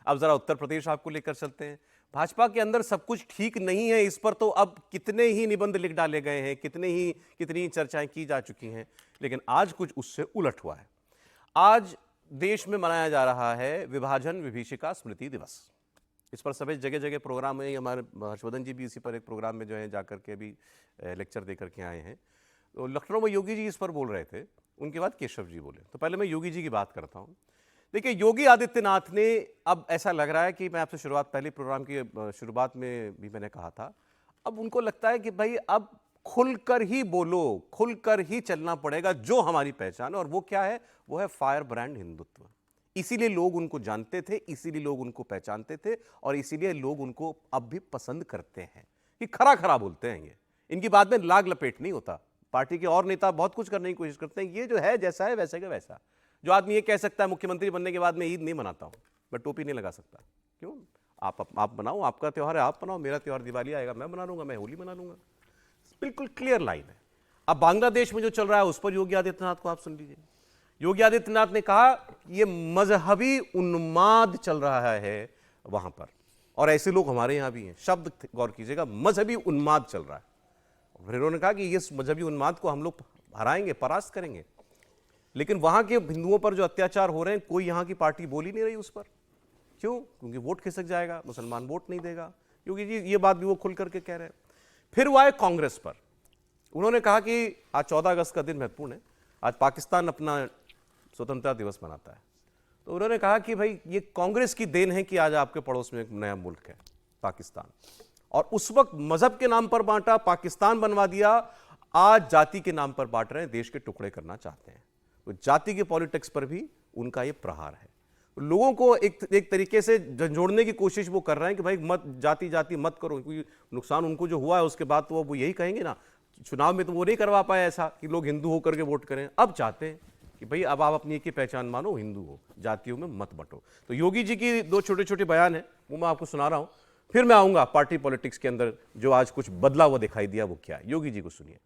अब जरा उत्तर प्रदेश आपको लेकर चलते हैं। भाजपा के अंदर सब कुछ ठीक नहीं है, इस पर तो अब कितने ही निबंध लिख डाले गए हैं, कितनी चर्चाएं की जा चुकी हैं, लेकिन आज कुछ उससे उलट हुआ है। आज देश में मनाया जा रहा है विभाजन विभीषिका स्मृति दिवस। इस पर सभी जगह जगह प्रोग्राम है। हमारे हर्षवर्धन जी भी इसी पर एक प्रोग्राम में जो है जाकर के अभी लेक्चर दे करके आए हैं। तो लखनऊ में योगी जी इस पर बोल रहे थे, उनके बाद केशव जी बोले। तो पहले मैं योगी जी की बात करता हूं। देखिए, योगी आदित्यनाथ ने, अब ऐसा लग रहा है कि मैं आपसे पहले प्रोग्राम की शुरुआत में भी मैंने कहा था, अब उनको लगता है कि भाई अब खुलकर ही बोलो, खुलकर ही चलना पड़ेगा जो हमारी पहचान है। और वो क्या है? वो है फायर ब्रांड हिंदुत्व। इसीलिए लोग उनको जानते थे, इसीलिए लोग उनको पहचानते थे, और इसीलिए लोग उनको अब भी पसंद करते हैं कि खरा खरा बोलते हैं। ये इनकी बात में लाग लपेट नहीं होता। पार्टी के और नेता बहुत कुछ करने की कोशिश करते हैं, ये जो है जैसा है वैसे का वैसा। जो आदमी ये कह सकता है मुख्यमंत्री बनने के बाद मैं ईद नहीं मनाता हूं, मैं टोपी नहीं लगा सकता, क्यों? आप बनाओ, आपका त्यौहार है आप बनाओ, मेरा त्यौहार दिवाली आएगा मैं मना लूंगा, मैं होली मना लूंगा। बिल्कुल क्लियर लाइन है। अब बांग्लादेश में जो चल रहा है उस पर योगी आदित्यनाथ को आप सुन लीजिए। योगी आदित्यनाथ ने कहा ये मजहबी उन्माद चल रहा है वहां पर, और ऐसे लोग हमारे यहां भी हैं। शब्द गौर कीजिएगा, मजहबी उन्माद चल रहा है। फिर उन्होंने कहा कि इस मजहबी उन्माद को हम लोग हराएंगे, परास्त करेंगे। लेकिन वहां के हिंदुओं पर जो अत्याचार हो रहे हैं, कोई यहां की पार्टी बोल ही नहीं रही उस पर। क्यों? क्योंकि वोट खिसक जाएगा, मुसलमान वोट नहीं देगा। योगी जी ये बात भी वो खुल करके कह रहे हैं। फिर वो आए कांग्रेस पर। उन्होंने कहा कि आज 14 अगस्त का दिन महत्वपूर्ण है, आज पाकिस्तान अपना स्वतंत्रता दिवस मनाता है। तो उन्होंने कहा कि भाई ये कांग्रेस की देन है कि आज आपके पड़ोस में एक नया मुल्क है पाकिस्तान, और उस वक्त मजहब के नाम पर बांटा, पाकिस्तान बनवा दिया, आज जाति के नाम पर बांट रहे हैं, देश के टुकड़े करना चाहते हैं। तो जाति के पॉलिटिक्स पर भी उनका ये प्रहार है। लोगों को एक तरीके से झंझोड़ने की कोशिश वो कर रहे हैं कि भाई मत जाति जाति मत करो, क्योंकि नुकसान उनको जो हुआ है उसके बाद तो वो यही कहेंगे ना। चुनाव में तो वो नहीं करवा पाए ऐसा कि लोग हिंदू होकर के वोट करें। अब चाहते हैं कि भाई अब आप अपनी एक ही पहचान मानो, हिंदू हो, जातियों में मत बंटो। तो योगी जी की दो छोटे छोटे बयान है, वो मैं आपको सुना रहा हूं। फिर मैं आऊंगा पार्टी पॉलिटिक्स के अंदर जो आज कुछ बदला हुआ दिखाई दिया वो क्या है। योगी जी को सुनिए।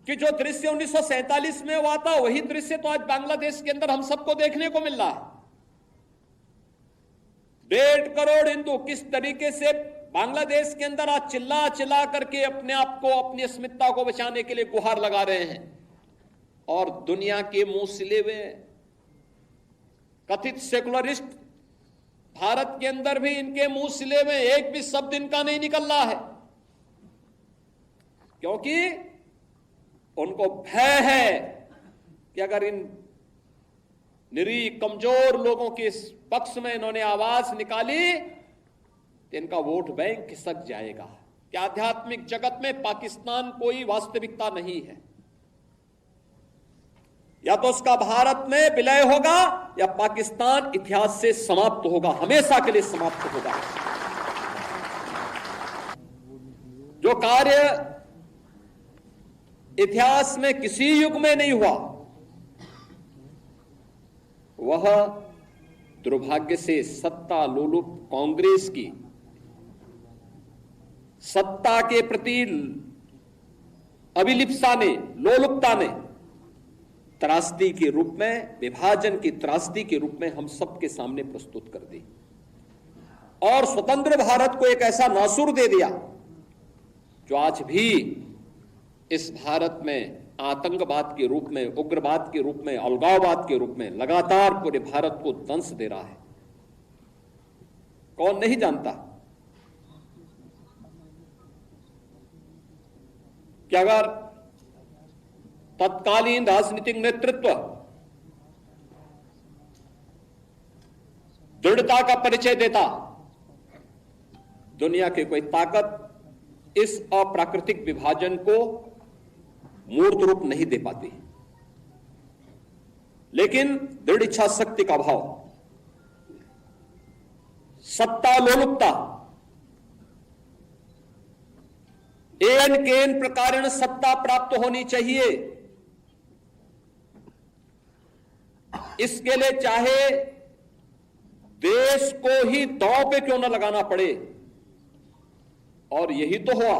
कि जो दृश्य 1947 में हुआ था वही दृश्य तो आज बांग्लादेश के अंदर हम सबको देखने को मिल रहा है। 1.5 करोड़ हिंदू किस तरीके से बांग्लादेश के अंदर आज चिल्ला चिल्ला करके अपने आप को, अपनी अस्मिता को बचाने के लिए गुहार लगा रहे हैं, और दुनिया के मुंह सिले हुए कथित सेकुलरिस्ट भारत के अंदर भी इनके मुंह सिले में एक भी शब्द इनका नहीं निकल रहा है, क्योंकि उनको भय है कि अगर इन निरीह कमजोर लोगों के पक्ष में इन्होंने आवाज निकाली तो इनका वोट बैंक खिसक जाएगा। कि आध्यात्मिक जगत में पाकिस्तान कोई वास्तविकता नहीं है, या तो उसका भारत में विलय होगा या पाकिस्तान इतिहास से समाप्त होगा, हमेशा के लिए समाप्त होगा। जो कार्य इतिहास में किसी युग में नहीं हुआ, वह दुर्भाग्य से सत्ता लोलुप कांग्रेस की सत्ता के प्रति अभिलिप्सा ने, लोलुपता ने त्रासदी के रूप में, विभाजन की त्रासदी के रूप में हम सबके सामने प्रस्तुत कर दी, और स्वतंत्र भारत को एक ऐसा नासूर दे दिया जो आज भी इस भारत में आतंकवाद के रूप में, उग्रवाद के रूप में, अलगाववाद के रूप में लगातार पूरे भारत को दंश दे रहा है। कौन नहीं जानता कि अगर तत्कालीन राजनीतिक नेतृत्व दृढ़ता का परिचय देता, दुनिया की कोई ताकत इस अप्राकृतिक विभाजन को मूर्त रूप नहीं दे पाती। लेकिन दृढ़ इच्छा शक्ति का अभाव, सत्ता लोलुपता, एन केन प्रकारेण सत्ता प्राप्त होनी चाहिए, इसके लिए चाहे देश को ही दांव पे क्यों न लगाना पड़े। और यही तो हुआ,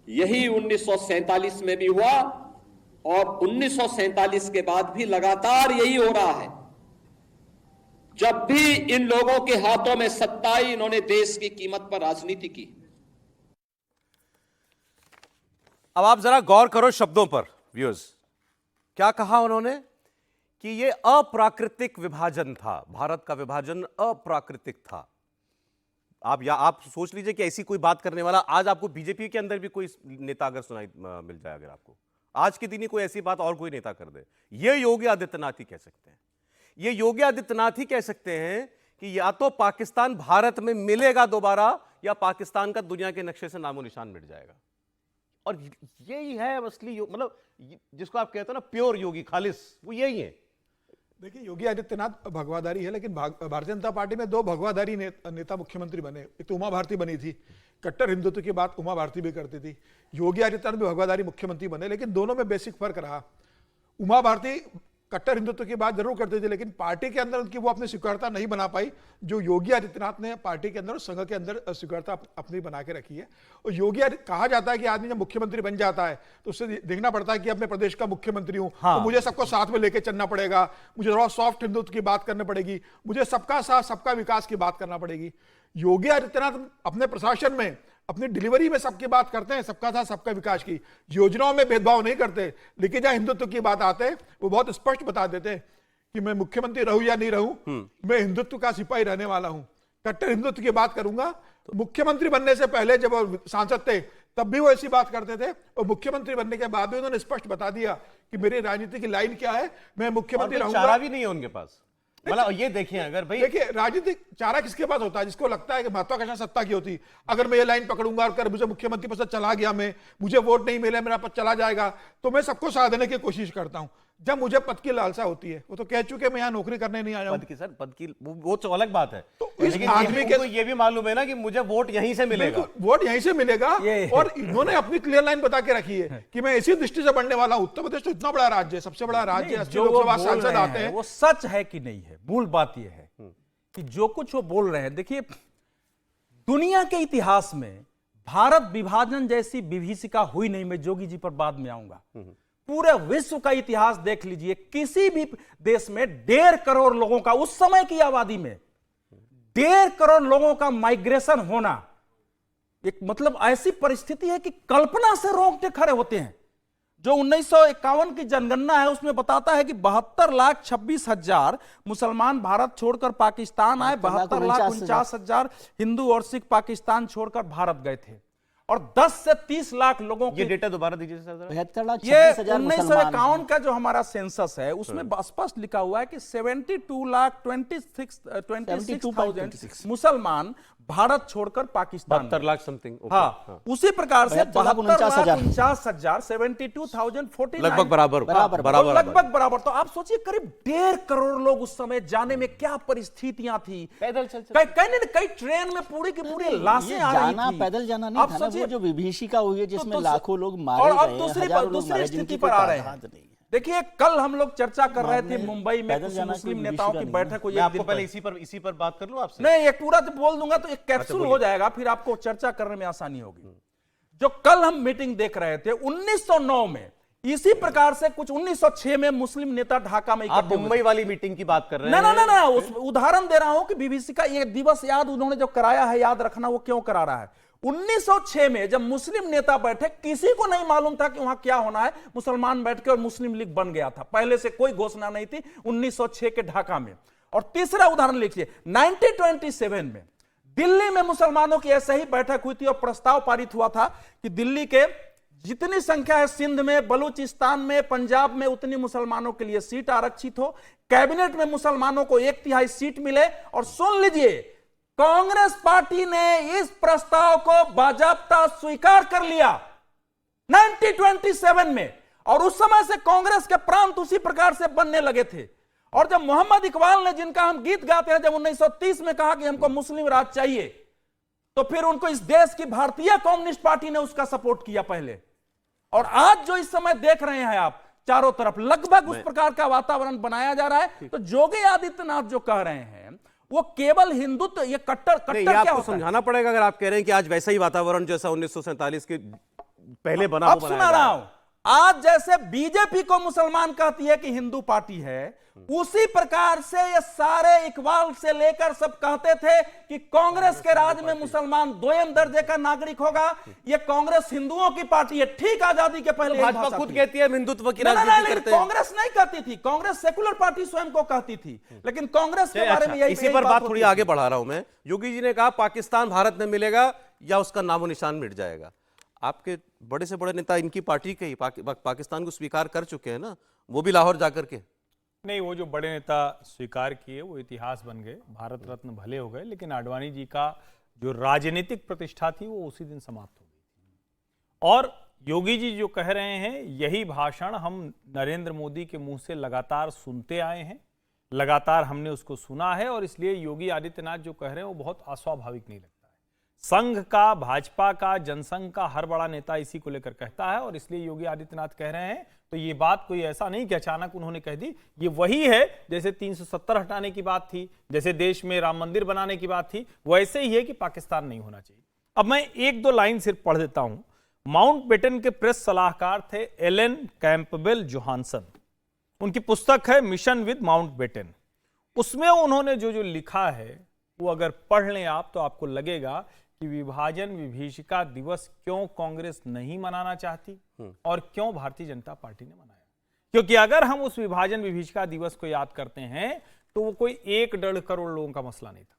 यही 1947 में भी हुआ, और 1947 के बाद भी लगातार यही हो रहा है जब भी इन लोगों के हाथों में सत्ता आई, इन्होंने देश की कीमत पर राजनीति की। अब आप जरा गौर करो शब्दों पर व्यूअर्स, क्या कहा उन्होंने कि ये अप्राकृतिक विभाजन था, भारत का विभाजन अप्राकृतिक था। आप सोच लीजिए कि ऐसी कोई बात करने वाला आज आपको बीजेपी के अंदर भी कोई नेता अगर सुनाई मिल जाए, अगर आपको आज के दिन ही कोई ऐसी बात और कोई नेता कर दे, ये योगी आदित्यनाथ ही कह सकते हैं। ये योगी आदित्यनाथ ही कह सकते हैं कि या तो पाकिस्तान भारत में मिलेगा दोबारा, या पाकिस्तान का दुनिया के नक्शे से नामो निशान मिट जाएगा। और यही है असली मतलब जिसको आप कहते हो ना प्योर योगी, खालिस, वो यही है। देखिए, योगी आदित्यनाथ भगवाधारी है, लेकिन भारतीय जनता पार्टी में दो भगवाधारी नेता मुख्यमंत्री बने। एक तो उमा भारती बनी थी, कट्टर हिंदुत्व की बात उमा भारती भी करती थी। योगी आदित्यनाथ भी भगवाधारी मुख्यमंत्री बने, लेकिन दोनों में बेसिक फर्क रहा। उमा भारती कट्टर हिंदुत्व की बात जरूर करती थी, लेकिन पार्टी के अंदर उनकी वो अपनी स्वीकार्यता नहीं बना पाई जो योगी आदित्यनाथ ने पार्टी के अंदर और संघ के अंदर स्वीकार्यता अपनी बना के रखी है। और योगी कहा जाता है कि आदमी जब मुख्यमंत्री बन जाता है तो उससे देखना पड़ता है कि अब मैं प्रदेश का मुख्यमंत्री हूं, तो मुझे सबको साथ में लेके चलना पड़ेगा, मुझे थोड़ा सॉफ्ट हिंदुत्व की बात करनी पड़ेगी, मुझे सबका साथ सबका विकास की बात करना पड़ेगी। योगी आदित्यनाथ अपने प्रशासन में अपनी डिलीवरी में सबकी बात करते हैं, सबका साथ सबका विकास की, योजनाओं में भेदभाव नहीं करते, लेकिन जहां हिंदुत्व की बात आते हैं वो बहुत स्पष्ट बता देते हैं कि मैं मुख्यमंत्री रहूं या नहीं रहूं, मैं हिंदुत्व का सिपाही रहने वाला हूं, कट्टर हिंदुत्व की बात करूंगा। मुख्यमंत्री बनने से पहले जब वो सांसद थे तब भी वो ऐसी बात करते थे, और मुख्यमंत्री बनने के बाद भी उन्होंने स्पष्ट बता दिया कि मेरी राजनीति की लाइन क्या है, मैं मुख्यमंत्री रहूंगा। चारा भी नहीं है उनके पास। मतलब ये देखिए, अगर भाई देखिए, राजनीतिक चारा किसके पास होता है? जिसको लगता है कि महत्वाकांक्षा सत्ता की होती। अगर मैं ये लाइन पकड़ूंगा और कर मुझे मुख्यमंत्री पद से चला गया, मैं मुझे वोट नहीं मिले, मेरा पद चला जाएगा, तो मैं सबको साथ देने की कोशिश करता हूं। जब मुझे पद की लालसा होती है, वो तो कह चुके मैं यहाँ नौकरी करने नहीं आया हूं। पद की सर, पद की वो तो अलग बात है, तो इस लेकिन आदमी के ये भी मालूम है ना कि मुझे वोट यहीं से मिलेगा, वोट यहीं से मिलेगा। और इन्होंने अपनी क्लियर लाइन बता के रखी है कि मैं इसी दृष्टि से बढ़ने वाला हूं। उत्तर प्रदेश तो इतना बड़ा राज्य है, सबसे बड़ा राज्य है, जो लोकसभा बोल सांसद रहे आते हैं। वो सच है कि नहीं है? मूल बात यह है कि जो कुछ वो बोल रहे हैं, देखिए दुनिया के इतिहास में भारत विभाजन जैसी विभीषिका हुई नहीं। मैं जोगी जी पर बाद में आऊंगा। पूरे विश्व का इतिहास देख लीजिए, किसी भी देश में 1.5 करोड़ लोगों का, उस समय की आबादी में 1.5 करोड़ लोगों का माइग्रेशन होना एक मतलब ऐसी परिस्थिति है कि कल्पना से रोंगटे खड़े होते हैं। जो 1951 की जनगणना है उसमें बताता है कि 72,26,000 मुसलमान भारत छोड़कर पाकिस्तान आए, 72,49,000 हिंदू और सिख पाकिस्तान छोड़कर भारत गए थे, और 10 से 30 लाख लोगों ये की डेटा दोबारा दीजिए सर। 72,26,000 1951 का जो हमारा सेंसस है उसमें स्पष्ट लिखा हुआ है कि 72,26,000 मुसलमान भारत छोड़कर पाकिस्तान 72 लाख समथिंग। हाँ, उसी प्रकार से 72,49,000 72,040 लगभग बराबर लगभग बराबर। तो आप सोचिए करीब 1.5 करोड़ लोग उस समय जाने में क्या परिस्थितियां थी। पैदल चल कई ट्रेन में पूरी की पूरी लाशें आ रही थी। पैदल जाना नहीं था ना, वो जो विभीषिका हुई है जिसमें लाखों लोग मारे गए, और अब दूसरी स्थिति पर आ रहे हैं। देखिए, कल हम लोग चर्चा कर रहे थे मुंबई में कुछ मुस्लिम नेताओं की बैठक हुई। आपको पहले इसी पर बात कर लूं आपसे। नहीं, एक पूरा तो बोल दूंगा तो एक कैप्सूल हो जाएगा, फिर आपको चर्चा करने में आसानी होगी। जो कल हम मीटिंग देख रहे थे 1909 में, इसी प्रकार से कुछ 1906 में मुस्लिम नेता ढाका में आप मुंबई वाली मीटिंग की बात कर रहे हैं? ना, उदाहरण दे रहा हूं कि विभीषिका ये दिवस याद उन्होंने जो कराया है, याद रखना वो क्यों करा रहा है। 1906 में जब मुस्लिम नेता बैठे, किसी को नहीं मालूम था कि वहां क्या होना है। मुसलमान बैठ के और मुस्लिम लीग बन गया था, पहले से कोई घोषणा नहीं थी 1906 के ढाका में। और तीसरा उदाहरण लिखिए, 1927 में दिल्ली में मुसलमानों की ऐसे ही बैठक हुई थी और प्रस्ताव पारित हुआ था कि दिल्ली के जितनी संख्या है सिंध में, बलूचिस्तान में, पंजाब में, उतनी मुसलमानों के लिए सीट आरक्षित हो, कैबिनेट में मुसलमानों को 1/3 सीट मिले। और सुन लीजिए, कांग्रेस पार्टी ने इस प्रस्ताव को बाजाबता स्वीकार कर लिया 1927 में, और उस समय से कांग्रेस के प्रांत उसी प्रकार से बनने लगे थे। और जब मोहम्मद इकबाल ने, जिनका हम गीत गाते हैं, जब 1930 में कहा कि हमको मुस्लिम राज चाहिए, तो फिर उनको इस देश की भारतीय कम्युनिस्ट पार्टी ने उसका सपोर्ट किया पहले। और आज जो इस समय देख रहे हैं आप चारों तरफ, लगभग उस प्रकार का वातावरण बनाया जा रहा है। तो योगी आदित्यनाथ जो कह रहे हैं वो केवल हिंदुत्व, ये कट्टर क्या आपको समझाना पड़ेगा अगर आप कह रहे हैं कि आज वैसा ही वातावरण जैसा 1947 के पहले बना अब सुना रहा हूं। आज जैसे बीजेपी को मुसलमान कहती है कि हिंदू पार्टी है, उसी प्रकार से ये सारे इकबाल से लेकर सब कहते थे कि कांग्रेस के राज में मुसलमान दोयम दर्जे का नागरिक होगा। ये कांग्रेस हिंदुओं की पार्टी है, ठीक आजादी के पहले यही भाजपा भाषा खुद थी। कहती है हम हिंदुत्व की नहीं, नहीं, राजनीति नहीं, करते हैं। कांग्रेस नहीं कहती थी, कांग्रेस सेकुलर पार्टी स्वयं को कहती थी, लेकिन कांग्रेस के बारे में यही इसी पर बात थोड़ी होती आगे बढ़ा रहा हूं मैं। योगी जी ने कहा पाकिस्तान भारत में मिलेगा या उसका नामो निशान मिट जाएगा। आपके बड़े से बड़े नेता इनकी पार्टी के ही पाकिस्तान को स्वीकार कर चुके हैं ना, वो भी लाहौर जाकर के। नहीं, वो जो बड़े नेता स्वीकार किए वो इतिहास बन गए, भारत रत्न भले हो गए, लेकिन आडवाणी जी का जो राजनीतिक प्रतिष्ठा थी वो उसी दिन समाप्त हो गई थी। और योगी जी जो कह रहे हैं, यही भाषण हम नरेंद्र मोदी के मुंह से लगातार सुनते आए हैं, लगातार हमने उसको सुना है, और इसलिए योगी आदित्यनाथ जो कह रहे हैं वो बहुत अस्वाभाविक नहीं लगता है। संघ का, भाजपा का, जनसंघ का हर बड़ा नेता इसी को लेकर कहता है, और इसलिए योगी आदित्यनाथ कह रहे हैं। तो ये बात कोई ऐसा नहीं कि अचानक उन्होंने कह दी, ये वही है जैसे 370 हटाने की बात थी, जैसे देश में राम मंदिर बनाने की बात थी, वैसे ही है कि पाकिस्तान नहीं होना चाहिए। अब मैं एक दो लाइन सिर्फ पढ़ देता हूं। माउंटबेटन के प्रेस सलाहकार थे एलन कैंपबेल जोहानसन, उनकी पुस्तक है मिशन विद माउंटबेटन। उसमें उन्होंने जो जो लिखा है वो अगर पढ़ लें आप तो आपको लगेगा कि विभाजन विभीषिका दिवस क्यों कांग्रेस नहीं मनाना चाहती और क्यों भारतीय जनता पार्टी ने मनाया। क्योंकि अगर हम उस विभाजन विभीषिका दिवस को याद करते हैं तो वो कोई 1-1.5 करोड़ लोगों का मसला नहीं था।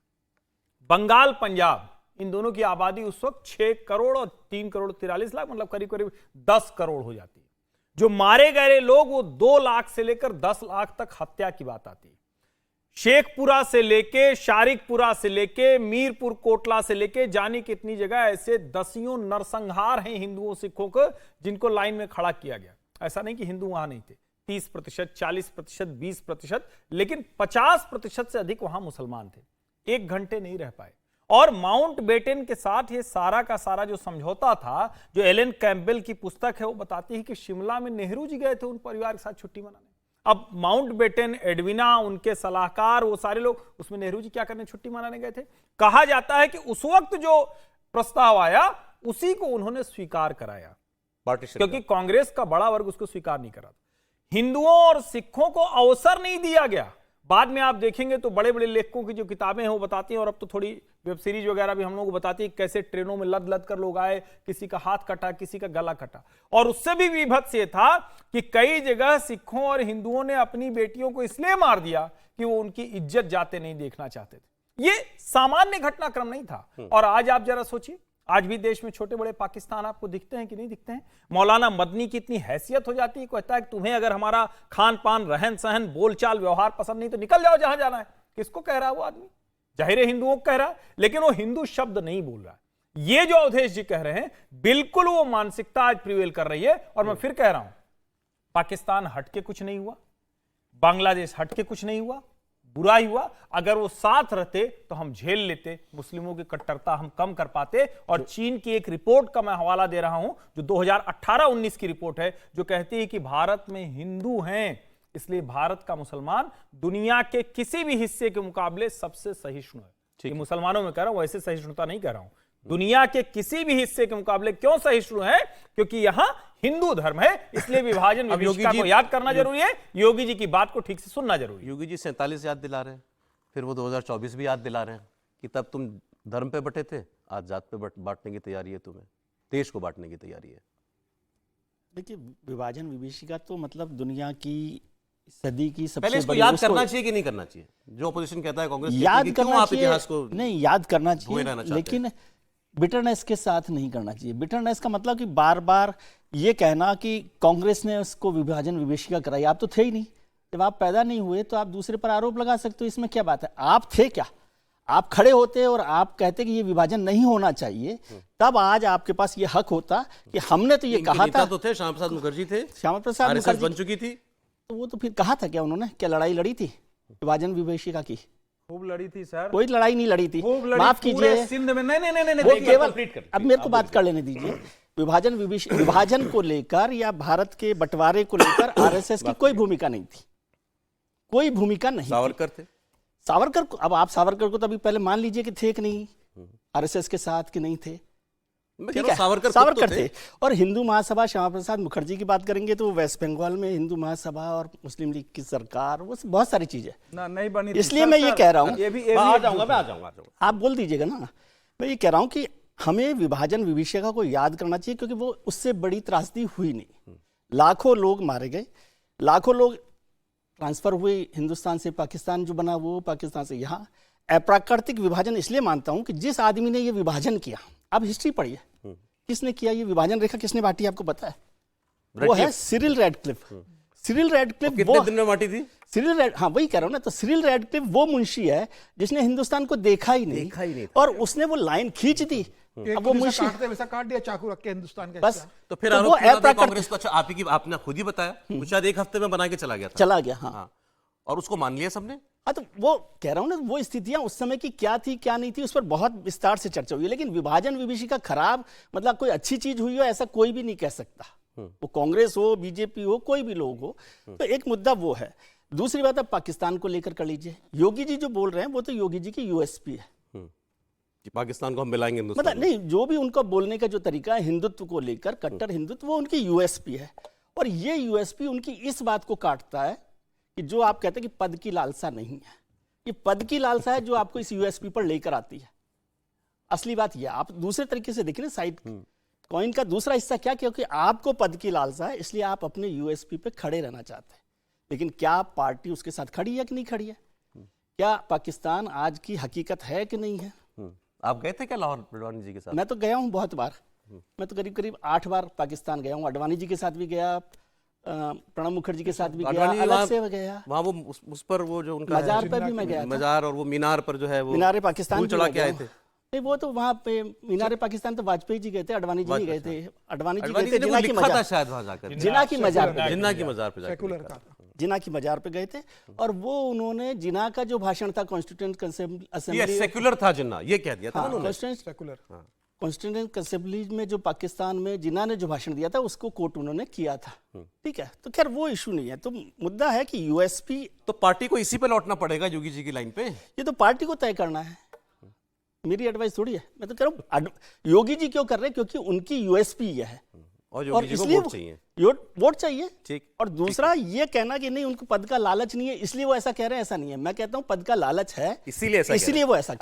बंगाल, पंजाब, इन दोनों की आबादी उस वक्त 6 करोड़ और 3 करोड़ 43 लाख, मतलब करीब करीब 10 करोड़ हो जाती है। जो मारे गए लोग वो 2 लाख से लेकर 10 लाख तक हत्या की बात आती है। शेखपुरा से लेके, शारिकपुरा से लेके, मीरपुर कोटला से लेके, जाने कितनी जगह ऐसे दसियों नरसंहार हैं हिंदुओं सिखों को, जिनको लाइन में खड़ा किया गया। ऐसा नहीं कि हिंदू वहां नहीं थे, 30%, 40%, 20%, लेकिन 50% से अधिक वहां मुसलमान थे। 1 घंटे नहीं रह पाए। और माउंटबेटन के साथ ये सारा का सारा जो समझौता था, जो एलन कैंपबेल की पुस्तक है वो बताती है कि शिमला में नेहरू जी गए थे उन परिवार के साथ छुट्टी मनाने। अब माउंटबेटन, एडविना, उनके सलाहकार, वो सारे लोग, उसमें नेहरू जी क्या करने छुट्टी मनाने गए थे। कहा जाता है कि उस वक्त जो प्रस्ताव आया उसी को उन्होंने स्वीकार कराया, क्योंकि कांग्रेस का बड़ा वर्ग उसको स्वीकार नहीं करा। हिंदुओं और सिखों को अवसर नहीं दिया गया। बाद में आप देखेंगे तो बड़े बड़े लेखकों की जो किताबें हैं वो बताती हैं, और अब तो थोड़ी वेब सीरीज वगैरह भी हम लोग को बताती है कैसे ट्रेनों में लद लद कर लोग आए, किसी का हाथ कटा, किसी का गला कटा। और उससे भी विभत्स ये था कि कई जगह सिखों और हिंदुओं ने अपनी बेटियों को इसलिए मार दिया कि वो उनकी इज्जत जाते नहीं देखना चाहते थे। ये सामान्य घटनाक्रम नहीं था। और आज आप जरा सोचिए, आज भी देश में छोटे बड़े पाकिस्तान आपको दिखते हैं कि नहीं दिखते हैं। मौलाना मदनी की इतनी हैसियत हो जाती है, कहता है कि तुम्हें अगर हमारा खान पान, रहन सहन, बोलचाल, व्यवहार पसंद नहीं तो निकल जाओ जहां जाना है। किसको कह रहा है वो आदमी? जाहिर है हिंदुओं को कह रहा है, लेकिन वो हिंदू शब्द नहीं बोल रहा है। ये जो अवधेश जी कह रहे हैं, बिल्कुल वो मानसिकता आज प्रिवेल कर रही है। और मैं फिर कह रहा हूं, पाकिस्तान हटके कुछ नहीं हुआ, बांग्लादेश हटके कुछ नहीं हुआ, बुरा ही हुआ। अगर वो साथ रहते तो हम झेल लेते, मुस्लिमों की कट्टरता हम कम कर पाते। और चीन की एक रिपोर्ट का मैं हवाला दे रहा हूं, जो 2018-19 की रिपोर्ट है, जो कहती है कि भारत में हिंदू हैं, इसलिए भारत का मुसलमान दुनिया के किसी भी हिस्से के मुकाबले सबसे सहिष्णु है। ये मुसलमानों में कह रहा हूं, वैसे सहिष्णुता नहीं कह रहा हूं। दुनिया के किसी भी हिस्से के मुकाबले क्यों सहिष्णु है? क्योंकि यहां हिंदू धर्म है, इसलिए विभाजन विभीषिका को याद करना जरूरी है। योगी जी की बात को ठीक से सुनना जरूरी है। योगी जी 47 याद दिला रहे हैं, फिर वो 2024 भी याद दिला रहे हैं कि तब तुम धर्म पे बटे थे, आज जात पे बांटने की तैयारी है, तुम्हें देश को बांटने की तैयारी है। देखिए, विभाजन विभीषिका तो मतलब दुनिया की सदी की सबसे पहले इसको बड़ी, याद उसको करना चाहिए कि नहीं करना चाहिए? जो अपोजिशन कहता है कांग्रेस याद कहती है कि क्यों करना आप चाहिए, इतिहास को नहीं याद करना धोए रहना चाहिए, चाहते हैं? लेकिन बिटरनेस के साथ नहीं करना चाहिए। बिटरनेस का मतलब कि बार बार ये कहना कि कांग्रेस ने उसको विभाजन विभीषिका कराई। आप तो थे ही नहीं, जब आप पैदा नहीं हुए तो आप दूसरे पर आरोप लगा सकते हो, इसमें क्या बात है? आप थे क्या? आप खड़े होते और आप कहते कि ये विभाजन नहीं होना चाहिए, तब आज आपके पास ये हक होता कि हमने तो ये कहा था। तो थे, श्यामा प्रसाद मुखर्जी थे, श्यामा प्रसाद आरएसएस मुखर्जी बन चुकी थी, तो वो तो फिर कहा था क्या उन्होंने? क्या लड़ाई लड़ी थी विभाजन विभीषिका की? खूब लड़ी थी सर, कोई लड़ाई नहीं लड़ी थी, खूब लड़ी माफ पूरे कीजिए। सिंध में। नहीं नहीं नहीं नहीं, वो नहीं, केवल complete कर। अब मेरे को बात कर लेने दीजिए। विभाजन को लेकर या भारत के बंटवारे को लेकर आरएसएस की कोई भूमिका नहीं थी, कोई भूमिका नहीं थी। सावरकर थे। सावरकर को, अब आप सावरकर को तो अभी पहले मान लीजिए कि थे कि नहीं आरएसएस के साथ कि नहीं थे। मैं कह ठीक रहा है, हूं, सावरकर खुद सावरकर तो थे। और हिंदू महासभा, श्यामा प्रसाद मुखर्जी की बात करेंगे तो वेस्ट बंगाल में हिंदू महासभा और मुस्लिम लीग की सरकार, वो बहुत सारी चीजें। ना नहीं बनी थी। इसलिए सर, मैं ये सर, कह रहा हूं, ये भी मैं आ एक जाऊंगा, मैं आ जाऊंगा, आप बोल दीजिएगा ना। मैं ये कह रहा हूं कि हमें विभाजन विभीषिका को याद करना चाहिए, क्योंकि वो उससे बड़ी त्रासदी हुई नहीं। लाखों लोग मारे गए, लाखों लोग ट्रांसफर हुए, हिंदुस्तान से पाकिस्तान जो बना वो, पाकिस्तान से यहाँ। अप्राकृतिक विभाजन इसलिए मानता हूं कि जिस आदमी ने ये विभाजन किया, आप हिस्ट्री पढ़िए, किसने किया ये विभाजन रेखा, किसने बांटी आपको पता है? वो है सिरिल रैडक्लिफ। सिरिल रैडक्लिफ कितने दिन में बांटी थी? हाँ वही कह रहा हूं ना। तो सिरिल रैडक्लिफ वो मुंशी है जिसने हिंदुस्तान को देखा ही नहीं और उसने वो लाइन खींच दी। अब वो मुंशी वैसा काट दिया चाकू रख के हिंदुस्तान का बस। हिस्सा। तो फिर वो आरोप लगा था अप्राकृतिक कांग्रेस को। अच्छा, आपने खुद ही बताया वो शायद एक हफ्ते में बना के चला गया था। चला गया। हाँ, और उसको मान लिया सबने। हाँ, तो वो कह रहा हूं ना, वो स्थितियां उस समय की क्या थी क्या नहीं थी, उस पर बहुत विस्तार से चर्चा हुई है। लेकिन विभाजन विभीषिका खराब, मतलब कोई अच्छी चीज हुई हो ऐसा कोई भी नहीं कह सकता। वो कांग्रेस हो, बीजेपी हो, कोई भी लोग हो। तो एक मुद्दा वो है। दूसरी बात, अब पाकिस्तान को लेकर कर लीजिए। योगी जी जो बोल रहे हैं वो तो योगी जी की यूएसपी है कि पाकिस्तान को हम मिलाएंगे हिंदुस्तान मतलब नहीं, जो भी उनका बोलने का जो तरीका है हिंदुत्व को लेकर, कट्टर हिंदुत्व, वो उनकी यूएसपी है। और ये यूएसपी उनकी इस बात को काटता है कि जो आप कहते हैं कि पद की लालसा नहीं है, ये पद की लालसा है जो आपको इस यूएसपी पर लेकर आती है। असली बात यह, आप दूसरे तरीके से देखिए ना, साइड कॉइन का दूसरा हिस्सा क्या, क्योंकि आपको पद की लालसा है इसलिए आप अपने यूएसपी पे खड़े रहना चाहते हैं। लेकिन क्या पार्टी उसके साथ खड़ी है कि नहीं खड़ी है? क्या पाकिस्तान आज की हकीकत है कि नहीं है? आप गए थे क्या लाहौर अडवाणी जी के साथ? मैं तो गया हूं बहुत बार। मैं तो करीब करीब 8 बार पाकिस्तान गया हूं। अडवाणी जी के साथ भी गया, प्रणब मुखर्जी के साथ भी गया, अडवाणी अलग से गया, वहाँ वो उस पर वो जो उनका मजार है, पर भी मैं गया था। मजार और वो मीनार पर जो है वो मीनारे पाकिस्तान फूल भी चढ़ा मैं के आए गया थे। हूं। नहीं, वो तो वहाँ पे मीनारे पाकिस्तान तो वाजपेयी जी गए थे, अडवाणी जी नहीं गए थे। अडवाणी जी अडवाणी गए जी थे ने वो जिन्ना की लिखा था मजार, शायद वहाँ जाकर, जिन्ना की मजार पे, जिन्ना की मजार पे जाकर सेकुलर लिखा का था। था। जिन्ना की मजार पे गए थे। और वो उन्होंने जिन्ना का जो भाषण था कॉन्स्टिट्यूंट ये असेंबली, सेक्युलर था जिन्ना, ये कह दिया था ना उन्होंने। सेकुलर। कॉन्स्टिट्यूंट असेंबली में जो पाकिस्तान में जिन्ना ने जो भाषण दिया था उसको कोट उन्होंने किया था। ठीक है, तो खैर वो इशू नहीं है। तो मुद्दा है कि यूएसपी, तो पार्टी को इसी पे लौटना पड़ेगा, योगी जी की लाइन पे। ये तो पार्टी को तय करना है, मेरी एडवाइस थोड़ी है। मैं तो कह रहा हूँ योगी जी क्यों कर रहे हैं, क्योंकि उनकी यूएसपी ये है और और योगी जी को इसलिए वोट चाहिए। वोट चाहिए। ठीक। और दूसरा ये कहना कि नहीं उनको पद का लालच नहीं है इसलिए वो ऐसा कह रहे हैं, ऐसा नहीं है। मैं कहता हूँ पद का लालच है इसीलिए ऐसा कह रहे हैं। वो ऐसा